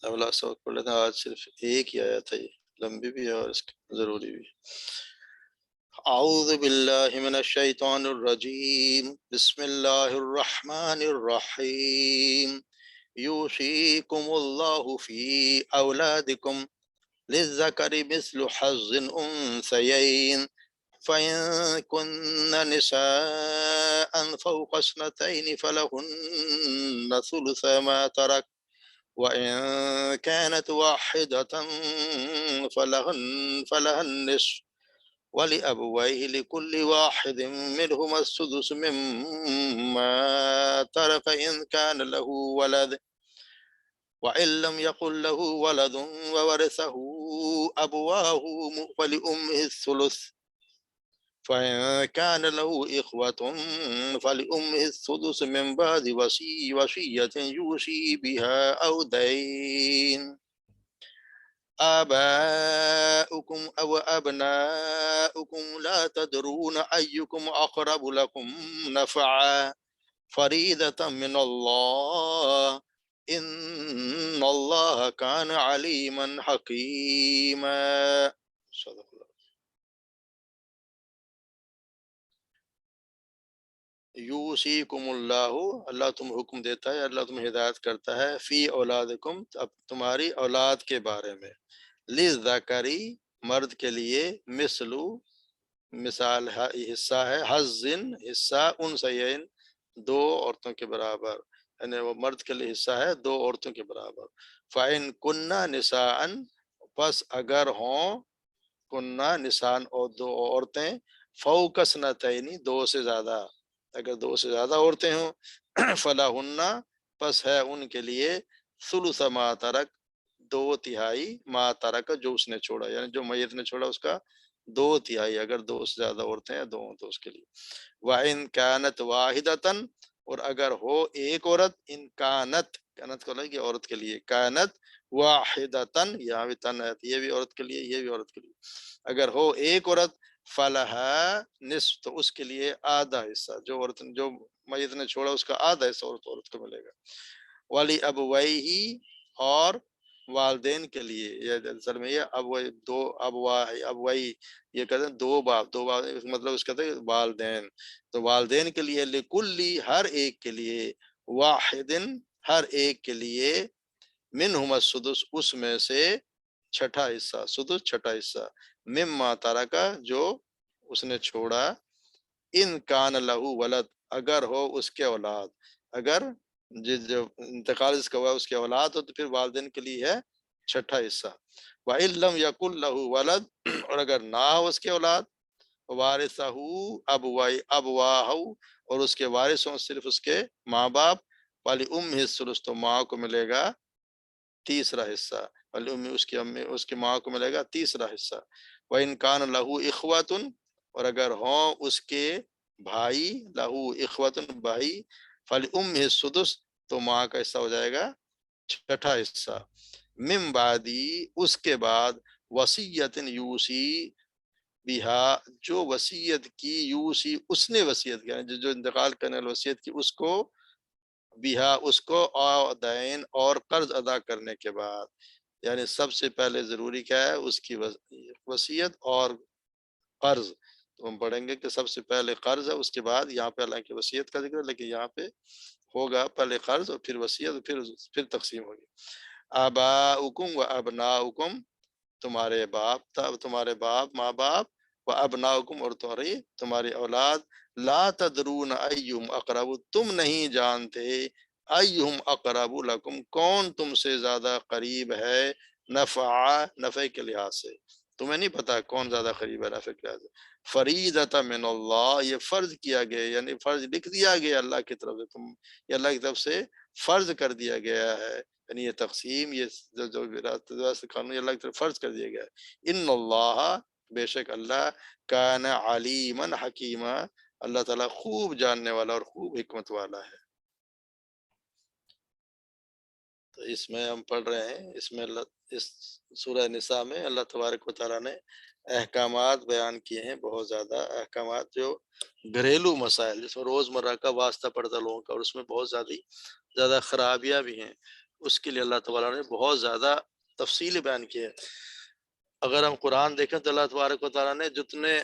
اولا سبق پڑھ لیتے ہیں، آج صرف ایک ہی آیا تھا، یہ لمبی بھی ہے اور اس کی ضروری بھی ہے۔ اعوذ باللہ من الشیطان الرجیم، بسم اللہ الرحمن الرحیم، یوصیکم اللہ فی اولادکم للذکر مثل حظ الانثیین فإن كن نساء فوق اثنتين فلهن ثلث ما ترك وإن كانت واحدة فلها النصف ولأبويه لكل واحد منهما السدس مما ترك إن كان له ولد وإن لم يكن له ولد وورثه أبواه فلأمه الثلث فإن كان له إخوة فلأمه السدس من بعد وصية يوصي بها أو دين آباؤكم أو أبناؤكم لا تدرون أيكم أقرب لكم نفعا فريضة من الله إن الله كان عليما حكيما۔ صدق اللہ۔ یوصیکم اللہ، اللہ تم حکم دیتا ہے، اللہ تم ہدایت کرتا ہے، فی اولادکم، اب تمہاری اولاد کے بارے میں، للذکری مرد کے لیے، مثال حصہ ہے، حظن حصہ، انثیین دو عورتوں کے برابر، یعنی وہ مرد کے لیے حصہ ہے دو عورتوں کے برابر۔ فَإِن كُنَّ نِسَاءً، پس اگر ہوں، کنہ نسان اور دو عورتیں، فوق اثنتین دو سے زیادہ، اگر دو سے زیادہ عورتیں ہوں، فلاہن پس ہے ان کے لیے، ثلث ما ترک دو تہائی، ما ترک جو اس نے چھوڑا، یعنی جو میت نے چھوڑا اس کا دو تہائی، اگر دو سے زیادہ عورتیں ہیں دو تو اس کے لیے۔ وَإِن كَانَتْ وَاحِدَةً، اور اگر ہو ایک عورت، ان کانت، کانت کو لگی عورت کے لیے، کانت واحدتن، یہاں بھی تن ہے، یہ بھی عورت کے لیے یہ بھی عورت کے لیے، اگر ہو ایک عورت، فلہا نصف، تو اس کے لیے آدھا حصہ، جو عورت جو میت نے چھوڑا اس کا آدھا حصہ عورت کو ملے گا۔ والی ابویہ، اور والدین کے لیے، یہ اصل میں یہ دو ابوائی، یہ کہتے ہیں دو باپ مطلب اس کہتے ہیں والدین، تو والدین کے لیے، لکلی ہر ایک کے لیے، واحدن ہر ایک کے لیے، منہم السدس اس میں سے چھٹا حصہ، سدس چھٹا حصہ، مما ترکا جو اس نے چھوڑا، ان کان لہو ولد اگر ہو اس کے اولاد، اگر جو انتقال اس کا ہوا اس کے اولاد ہو تو پھر والدین کے لیے ہے چھٹا حصہ۔ وَإِن لَمْ يَكُنْ لَهُ وَلَدٌ، اور اگر نہ ہو اس کے اولاد، وارثہ ابواہ، اور اس کے وارث ہوں صرف اس کے ماں باپ، وَلِأُمِّهِ الثُّلُثُ، تو ماں کو ملے گا تیسرا حصہ، اس کی ماں کو ملے گا تیسرا حصہ۔ وَإِن كَانَ لَهُ إِخْوَةٌ، اور اگر ہوں اس کے بھائی، لہو اخوتن بھائی، فَلِأُمِّهِ السُّدُسُ، تو ماں کا حصہ ہو جائے گا چھٹا حصہ، من بعدی اس کے بعد، وصیت یوسی بہا جو وصیت کی، یوسی اس نے وصیت کیا، جو انتقال کرنے والی وصیت کی اس کو، بہا اس کو، دین اور قرض ادا کرنے کے بعد، یعنی سب سے پہلے ضروری کیا ہے، اس کی وصیت اور قرض، تو ہم پڑھیں گے کہ سب سے پہلے قرض ہے، اس کے بعد یہاں پہ اللہ کی وصیت کا ذکر ہے، لیکن یہاں پہ ہوگا پہلے قرض اور پھر وصیت اور پھر تقسیم ہوگی۔ آباؤکم و ابناؤکم، تمہارے باپ ماں باپ، و ابناؤکم اور تمہاری اولاد، لا تدرون ایہم اقرب، تم نہیں جانتے، ایہم اقرب لکم کون تم سے زیادہ قریب ہے، نفع کے لحاظ سے، تمہیں نہیں پتا کون زیادہ قریب ہے نفع کے لحاظ سے۔ فریضۃ من اللہ، یہ فرض کیا گیا، یعنی فرض لکھ دیا گیا اللہ کی طرف سے، یہ اللہ کی طرف سے فرض کر دیا گیا ہے، یعنی یہ تقسیم، یہ جو قانون اللہ کی طرف فرض کر دیا گیا ہے۔ ان اللہ، بے شک اللہ، کان علیما حکیما، اللہ تعالیٰ خوب جاننے والا اور خوب حکمت والا ہے۔ تو اس میں ہم پڑھ رہے ہیں، اس میں اس سورہ نساء میں اللہ تبارک و تعالیٰ نے احکامات بیان کیے ہیں، بہت زیادہ احکامات، جو گھریلو مسائل جس میں روزمرہ کا واسطہ پڑتا لوگوں کا، اور اس میں بہت زیادہ خرابیاں بھی ہیں، اس کے لیے اللہ تعالیٰ نے بہت زیادہ تفصیل بیان کی ہے۔ اگر ہم قرآن دیکھیں تو اللہ تبارک و تعالیٰ نے جتنے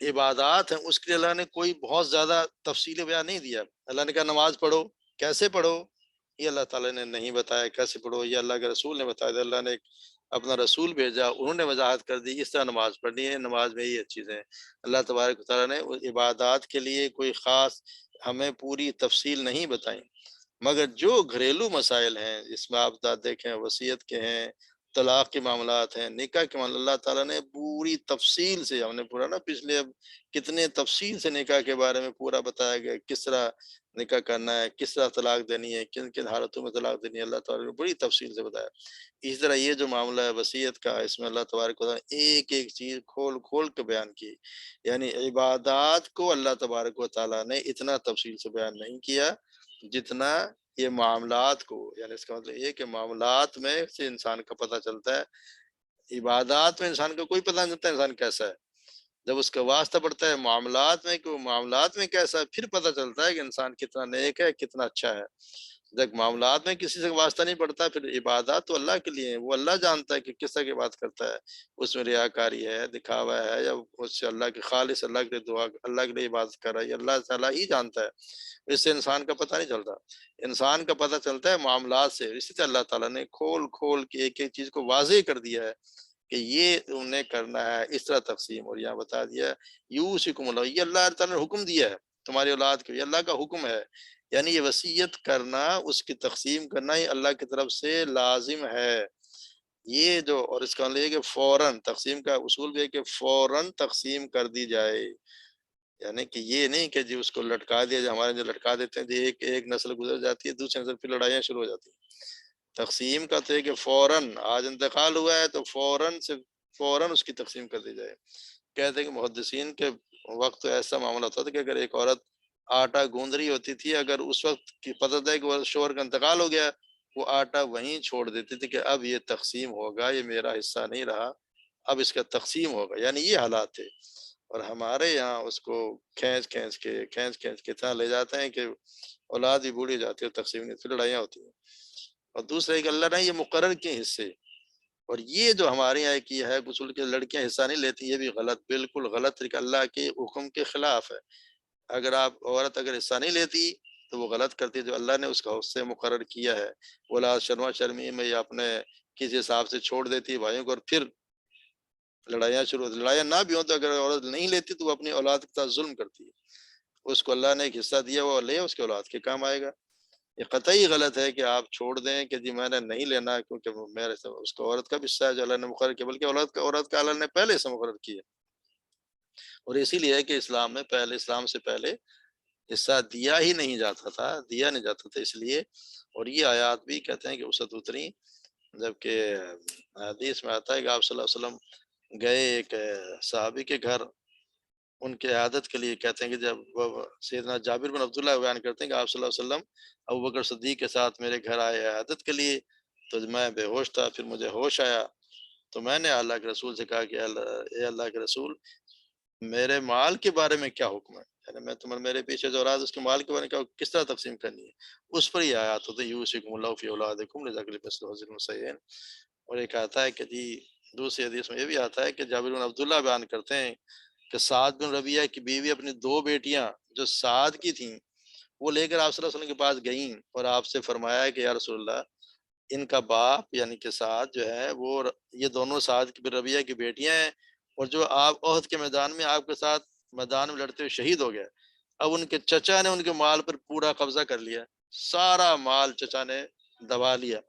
عبادات ہیں اس کے لیے اللہ نے کوئی بہت زیادہ تفصیل بیان نہیں دیا۔ اللہ نے کہا نماز پڑھو، کیسے پڑھو یہ اللہ تعالیٰ نے نہیں بتایا، کیسے پڑھو یہ اللہ کے رسول نے بتایا۔ اللہ نے اپنا رسول بھیجا، انہوں نے وضاحت کر دی اس طرح نماز پڑھنی ہے، نماز میں یہ چیزیں۔ اللہ تبارک و تعالیٰ نے عبادات کے لیے کوئی خاص ہمیں پوری تفصیل نہیں بتائیں، مگر جو گھریلو مسائل ہیں جس میں آپ دیکھیں وصیت کے ہیں، طلاق کے معاملات ہیں، نکاح کے معاملات، اللہ تعالیٰ نے پوری تفصیل سے، ہم نے پورا نا پچھلے اب کتنے تفصیل سے نکاح کے بارے میں پورا بتایا گیا، کس طرح نکاح کرنا ہے، کس طرح طلاق دینی ہے، کن کن حالتوں میں طلاق دینی ہے، اللہ تعالیٰ نے بڑی تفصیل سے بتایا۔ اسی طرح یہ جو معاملہ ہے وصیت کا، اس میں اللہ تبارک و تعالیٰ نے ایک ایک چیز کھول کھول کے بیان کی۔ یعنی عبادات کو اللہ تبارک و تعالیٰ نے اتنا تفصیل سے بیان نہیں کیا جتنا یہ معاملات کو، یعنی اس کا مطلب یہ کہ معاملات میں سے انسان کا پتہ چلتا ہے، عبادات میں انسان کا کوئی پتہ نہیں چلتا انسان کیسا ہے۔ جب اس کا واسطہ پڑتا ہے معاملات میں کہ وہ معاملات میں کیسا ہے، پھر پتہ چلتا ہے کہ انسان کتنا نیک ہے، کتنا اچھا ہے۔ جب معاملات میں کسی سے واسطہ نہیں پڑتا، پھر عبادات تو اللہ کے لیے ہیں، وہ اللہ جانتا ہے کہ کس طرح کی بات کرتا ہے، اس میں ریاکاری ہے، دکھاوا ہے، یا اس سے اللہ کے خالص اللہ کے لیے دعا، اللہ کے لیے عبادت کر رہا ہے، یہ اللہ تعالیٰ ہی جانتا ہے۔ اس سے انسان کا پتہ نہیں چلتا، انسان کا پتہ چلتا ہے معاملات سے۔ اسی طرح اللہ تعالیٰ نے کھول کھول کے ایک ایک چیز کو واضح کر دیا ہے کہ یہ تم نے کرنا ہے اس طرح تقسیم، اور یہاں بتا دیا ہے یوصیکم اللہ، یہ اللہ تعالیٰ نے حکم دیا ہے تمہاری اولاد کو، یہ اللہ کا حکم ہے۔ یعنی یہ وصیت کرنا، اس کی تقسیم کرنا، یہ اللہ کی طرف سے لازم ہے۔ یہ جو، اور اس کا لے کہ فوراً تقسیم کا اصول بھی ہے کہ فوراً تقسیم کر دی جائے، یعنی کہ یہ نہیں کہ جی اس کو لٹکا دیا جائے، ہمارے جو لٹکا دیتے ہیں جی ایک نسل گزر جاتی ہے، دوسری نسل پھر لڑائیاں شروع ہو جاتی ہیں۔ تقسیم کا تو ہے کہ فوراً آج انتقال ہوا ہے تو فوراً اس کی تقسیم کر دی جائے۔ کہتے ہیں کہ محدثین کے وقت تو ایسا معاملہ ہوتا تھا کہ اگر ایک عورت آٹا گوندھ رہی ہوتی تھی، اگر اس وقت کی پتہ تھا کہ وہ شوہر کا انتقال ہو گیا، وہ آٹا وہیں چھوڑ دیتی تھی کہ اب یہ تقسیم ہوگا، یہ میرا حصہ نہیں رہا، اب اس کا تقسیم ہوگا۔ یعنی یہ حالات تھے، اور ہمارے یہاں اس کو کھینچ کھینچ کے اتنا لے جاتے ہیں کہ اولاد بھی بوڑھی جاتی ہے، تقسیم نہیں، پھر لڑائیاں ہوتی ہیں۔ اور دوسرا ایک اللہ نے یہ مقرر کیے حصے، اور یہ جو ہمارے یہاں کی ہے غسل کے لڑکیاں حصہ نہیں لیتی، یہ بھی غلط، بالکل غلط طریقہ، اللہ کے حکم کے خلاف ہے۔ اگر عورت اگر حصہ نہیں لیتی تو وہ غلط کرتی ہے، جو اللہ نے اس کا حصہ مقرر کیا ہے۔ اولاد شرما شرمی میں یا اپنے کسی حساب سے چھوڑ دیتی بھائیوں کو، اور پھر لڑائیاں شروع ہوتی، لڑائیاں نہ بھی ہوں تو اگر عورت نہیں لیتی تو وہ اپنی اولاد کے ساتھ ظلم کرتی ہے۔ اس کو اللہ نے ایک حصہ دیا، وہ لے، اس کے اولاد کے کام آئے گا۔ یہ قطعی غلط ہے کہ آپ چھوڑ دیں کہ جی میں نے نہیں لینا کیونکہ میرے سے اس کو عورت کا بھی حصہ ہے جو اللہ نے مقرر کیا، بلکہ عورت کا اللہ نے پہلے سے مقرر کیا۔ اور اسی لیے ہے کہ اسلام میں اسلام سے پہلے حصہ دیا ہی نہیں جاتا تھا، اس لیے۔ اور یہ آیات بھی کہتے ہیں کہ وسعت اتری، جبکہ حدیث میں آتا ہے کہ آپ صلی اللہ علیہ وسلم گئے ایک صحابی کے گھر ان کے عادت کے لیے، کہتے ہیں کہ جب سیدنا جابر بن عبداللہ بیان کرتے ہیں کہ آپ صلی اللہ علیہ وسلم ابوبکر صدیق کے ساتھ میرے گھر آئے عادت کے لیے، تو میں بے ہوش تھا، پھر مجھے ہوش آیا تو میں نے اللہ کے رسول سے کہا کہ اے اللہ کے رسول، میرے مال کے بارے میں کیا حکم ہے، یعنی میں میرے پیچھے جو اولاد اس کے مال کے بارے میں کس طرح تقسیم کرنی ہے۔ اس پر یہ آیات ہوتے ہیں یوصیکم اللہ فی اولادکم للذکر مثل حظ الانثیین۔ اور ایک آتا ہے کہ جی دوسری حدیث میں یہ بھی آتا ہے کہ جابر بن عبداللہ بیان کرتے ہیں کہ سعد بن ربیعہ کی بیوی اپنی دو بیٹیاں جو سعد کی تھیں وہ لے کر آپ صلی اللہ علیہ وسلم کے پاس گئیں، اور آپ سے فرمایا کہ یا رسول اللہ، ان کا باپ یعنی کہ سعد جو ہے وہ یہ دونوں سعد بن ربیعہ کی بیٹیاں ہیں، اور جو آپ عہد کے میدان میں آپ کے ساتھ میدان میں لڑتے ہوئے شہید ہو گیا، اب ان کے چچا نے ان کے مال پر پورا قبضہ کر لیا، سارا مال چچا نے دبا لیا۔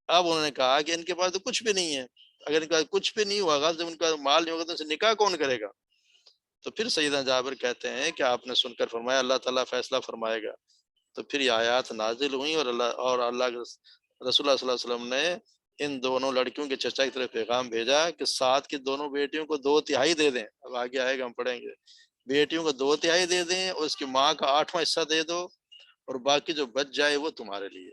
اب انہوں نے کہا کہ ان کے پاس تو کچھ بھی نہیں ہے، اگر ان کا کچھ بھی نہیں ہوگا، جب ان کا مال نہیں ہوگا تو ان سے نکاح کون کرے گا؟ تو پھر سیدنا جابر کہتے ہیں کہ آپ نے سن کر فرمایا اللہ تعالیٰ فیصلہ فرمائے گا۔ تو پھر یہ آیات نازل ہوئیں، اور اللہ کے رسول اللہ صلی اللہ علیہ وسلم نے ان دونوں لڑکیوں کے چچا کی طرف پیغام بھیجا کہ ساتھ کی دونوں بیٹیوں کو 2/3 دے دیں، اب آگے آئے گا ہم پڑھیں گے، بیٹیوں کو 2/3 دے دیں اور اس کی ماں کا 8واں حصہ دے دو، اور باقی جو بچ جائے وہ تمہارے لیے۔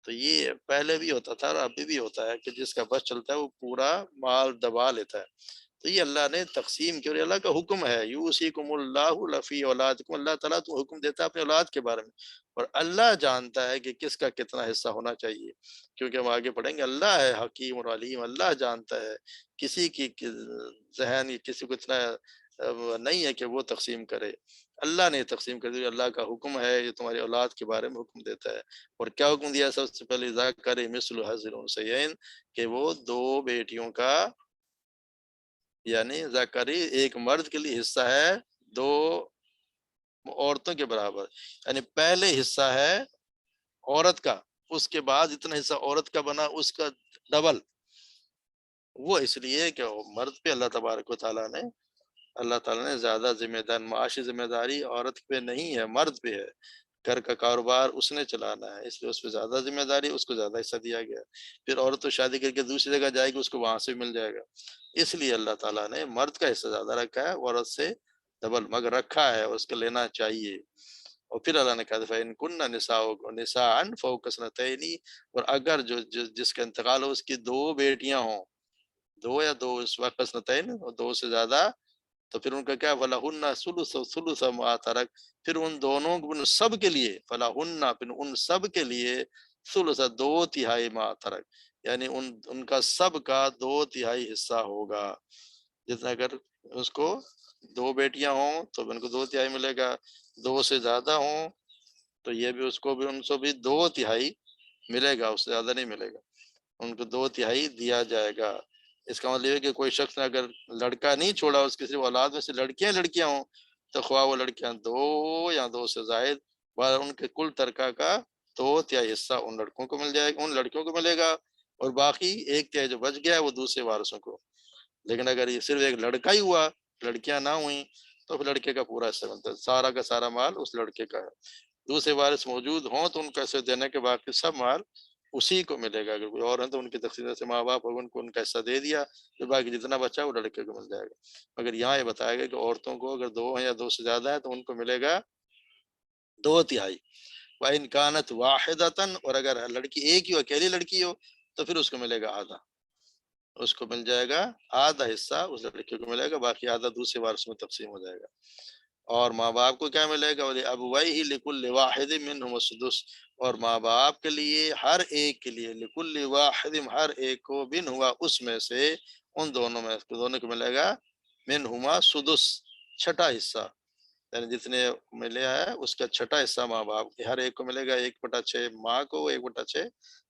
تو یہ پہلے بھی ہوتا تھا اور ابھی بھی ہوتا ہے کہ جس کا بس چلتا ہے وہ پورا مال دبا لیتا ہے۔ تو یہ اللہ نے تقسیم کی، اور اللہ کا حکم ہے، یوصیکم اللہ فی اولادکم، اللہ تعالیٰ تو حکم دیتا ہے اپنے اولاد کے بارے میں، اور اللہ جانتا ہے کہ کس کا کتنا حصہ ہونا چاہیے، کیونکہ ہم آگے پڑھیں گے اللہ ہے حکیم اور علیم، اللہ جانتا ہے، کسی کی ذہن کسی کو اتنا نہیں ہے کہ وہ تقسیم کرے، اللہ نے تقسیم کر دی، اللہ کا حکم ہے، یہ تمہاری اولاد کے بارے میں حکم دیتا ہے۔ اور کیا حکم دیا سب سے پہلے، ذکر مثل حظ الانثیین، کہ وہ دو بیٹیوں کا، یعنی ذکری ایک مرد کے لیے حصہ ہے دو عورتوں کے برابر، یعنی پہلے حصہ ہے عورت کا، اس کے بعد اتنا حصہ عورت کا بنا اس کا ڈبل، وہ اس لیے کہ مرد پہ اللہ تعالیٰ نے زیادہ ذمہ دار، معاشی ذمہ داری عورت پہ نہیں ہے، مرد پہ ہے، گھر کا کاروبار اس نے چلانا ہے، اس لیے اس پہ زیادہ ذمہ داری، اس کو زیادہ حصہ دیا گیا۔ پھر عورت تو شادی کر کے دوسری جگہ جائے گی، اس کو وہاں سے بھی مل جائے گا، اس لیے اللہ تعالیٰ نے مرد کا حصہ زیادہ رکھا ہے، عورت سے ڈبل مگر رکھا ہے، اس کو لینا چاہیے۔ اور پھر اللہ نے کہا فَإِن كُنَّ نِسَاءً فَوْقَ اثْنَتَيْنِ، اور اگر جس کا انتقال ہو، اس کی دو بیٹیاں ہوں، دو یا دو اس وقت اثنتین، اور دو سے زیادہ، تو پھر ان کا کیا، فَلَهُنَّ ثُلُثُ مَا تَرَكَ، پھر ان دونوں ان سب کے لیے، فَلَهُنَّ، پھر ان سب کے لیے، ثُلُث دو تہائی مَا تَرَكَ، یعنی ان کا سب کا دو تہائی حصہ ہوگا، جتنا اگر اس کو دو بیٹیاں ہوں تو ان کو دو تہائی ملے گا، دو سے زیادہ ہوں تو یہ بھی اس کو بھی ان سے بھی دو تہائی ملے گا، اس سے زیادہ نہیں ملے گا، ان کو دو تہائی دیا جائے گا۔ اس کا مطلب ہے کہ کوئی شخص نے اگر لڑکا نہیں چھوڑا، اس کی صرف اولاد میں سے لڑکیاں ہوں، تو خواہ وہ لڑکیاں دو یا دو سے زائد، ان کے کل ترکہ کا دو تہائی حصہ ان لڑکوں کو مل جائے گا، ان لڑکیوں کو ملے گا، اور باقی ایک تہائی جو بچ گیا ہے وہ دوسرے وارثوں کو۔ لیکن اگر یہ صرف ایک لڑکا ہی ہوا، لڑکیاں نہ ہوئیں، تو پھر لڑکے کا پورا حصہ ملتا ہے، سارا کا سارا مال اس لڑکے کا ہے۔ دوسرے وارث موجود ہوں تو ان کو ایسے دینے کے باقی سب مال اسی کو ملے گا، اگر کوئی اور ہے تو ان کی تقسیم سے ماں باپ ہوگا، ان کو ان کا حصہ دے دیا، پھر باقی جتنا بچا وہ لڑکے کو مل جائے گا۔ مگر یہاں یہ بتایا گیا کہ عورتوں کو اگر دو ہیں یا دو سے زیادہ ہے تو ان کو ملے گا دو تہائی، وَإِنْ كَانَتْ وَاحِدَةً، اور اگر لڑکی ایک ہی ہو، اکیلی لڑکی ہو، تو پھر اس کو ملے گا آدھا، اس کو مل جائے گا آدھا حصہ، اس لڑکی کو ملے گا، باقی آدھا دوسرے وارث میں تقسیم ہو جائے گا۔ اور ماں باپ کو کیا ملے گا، وَلِأَبْوَيْهِ لِكُلِّ وَاحِدٍ مِّنْهُمُ السُّدُسُ، اور ماں باپ کے لیے، ہر ایک کے لیے، لِكُلِّ وَاحِدٍ، ہر ایک کو، بِنْهُمَا، اس میں سے، ان دونوں میں، دونوں کو ملے گا، مِنْهُمَا سُدُس، چھٹا حصہ، یعنی جتنے ملے ہے اس کا چھٹا حصہ ماں باپ کے، ہر ایک کو ملے گا، 1/6 ماں کو، 1/6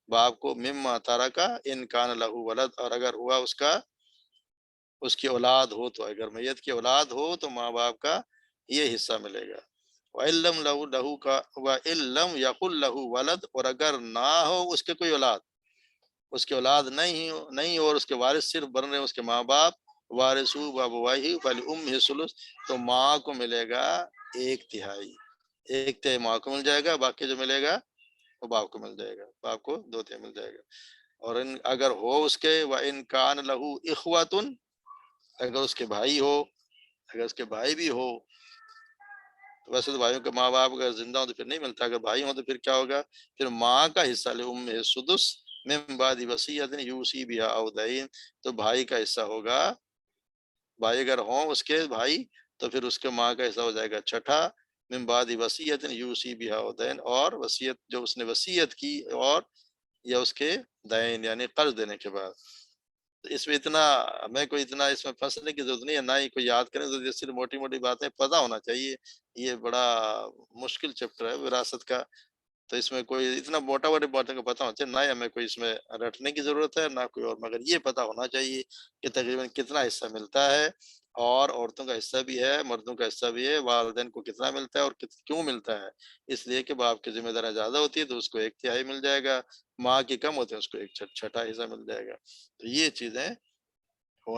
باپ کو، مما تارکا ان کان لہو ولد، اور اگر ہوا اس کی اولاد ہو، تو اگر میت کی اولاد ہو تو ماں باپ کا یہ حصہ ملے گا۔ وَإِلَّمْ لَهُ کا وَإِلَّمْ يَقُلْ لَهُ وَلَدْ، اور اگر نہ ہو اس کے کوئی اولاد، اس کی اولاد نہیں ہو، اور اس کے وارث صرف بن رہے ہیں اس کے ماں باپ، وارثو بابوایہ فلأمہ ثلث، تو ماں کو ملے گا ایک تہائی، ایک تہائی ماں کو مل جائے گا، باقی جو ملے گا وہ باپ کو مل جائے گا، باپ کو دو تہائی مل جائے گا۔ اور اگر ہو اس کے، وَإِنْ كَانَ لَهُ إِخْوَةٌ، اگر اس کے بھائی ہو، اگر اس کے بھائی بھی ہو، تو ویسے تو بھائیوں کے ماں باپ اگر زندہ ہوں تو پھر نہیں ملتا، اگر بھائی ہوں تو پھر کیا ہوگا، پھر ماں کا حصہ لأمہ السدس من بعد وصیۃ یوصی بہا او دین، تو بھائی کا حصہ ہوگا، بھائی اگر ہوں اس کے بھائی، تو پھر اس کے ماں کا حصہ ہو جائے گا چھٹا، من بعد وصیۃ یوصی بہا او دین، اور وصیت جو اس نے وصیت کی، اور یا اس کے دین یعنی قرض دینے کے بعد۔ تو اس میں اتنا، ہمیں کوئی اتنا اس میں پھنسنے کی ضرورت نہیں ہے، نہ ہی کوئی یاد کرنے کی ضرورت ہے، صرف موٹی موٹی باتیں پتہ ہونا چاہیے۔ یہ بڑا مشکل چیپٹر ہے وراثت کا، تو اس میں کوئی اتنا موٹا موٹی باتوں کا پتہ ہونا چاہیے، نہ ہی ہمیں کوئی اس میں رٹنے کی ضرورت ہے، نہ کوئی اور، مگر یہ پتہ ہونا چاہیے کہ تقریباً کتنا حصہ ملتا ہے، اور عورتوں کا حصہ بھی ہے، مردوں کا حصہ بھی ہے، والدین کو کتنا ملتا ہے اور کیوں ملتا ہے۔ اس لیے کہ باپ کی ذمہ داریاں زیادہ ہوتی ہے تو اس کو ایک تہائی مل جائے گا، ماں کی کم ہوتی ہے اس کو ایک چھٹا حصہ مل جائے گا۔ تو یہ چیزیں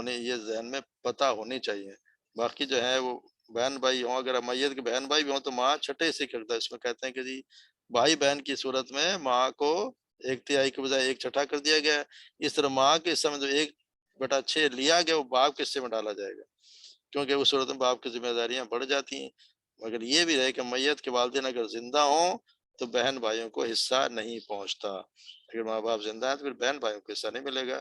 یہ ذہن میں پتہ ہونی چاہیے۔ باقی جو ہے وہ بہن بھائی ہوں، اگر میت کے بہن بھائی بھی ہوں تو ماں چھٹے سے کرتا ہے، اس میں کہتے ہیں کہ جی بھائی بہن کی صورت میں ماں کو ایک تہائی کے بجائے ایک چھٹا کر دیا گیا ہے، اس طرح ماں کے حصہ میں جو 1/6 لیا گیا وہ باپ کے حصے میں ڈالا جائے گا، کیونکہ اس صورت میں باپ کی ذمہ داریاں بڑھ جاتی ہیں۔ مگر یہ بھی ہے کہ میت کے والدین اگر زندہ ہوں تو بہن بھائیوں کو حصہ نہیں پہنچتا، اگر ماں باپ زندہ ہیں تو پھر بہن بھائیوں کو حصہ نہیں ملے گا،